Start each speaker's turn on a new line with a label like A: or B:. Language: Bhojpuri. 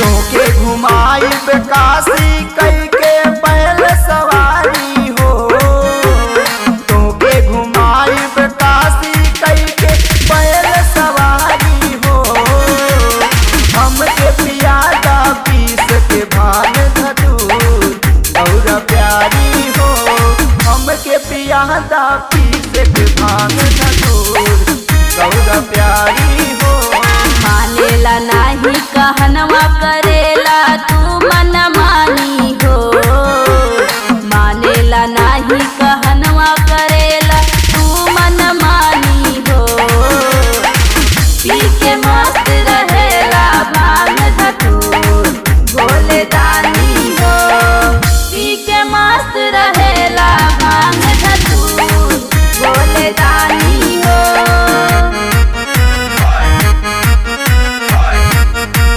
A: तोके घुमाई काशी कई के बैल सवारी हो। तोके घुमाई काशी कई के बैल सवारी हो। हमके पियादा पीस के भान धतूर गौरा प्यारी हो। हमके पियादा पीस के भान धतूर गौरा प्यारी हो।
B: मानेला नाही कहनवा करेला तू मन मानी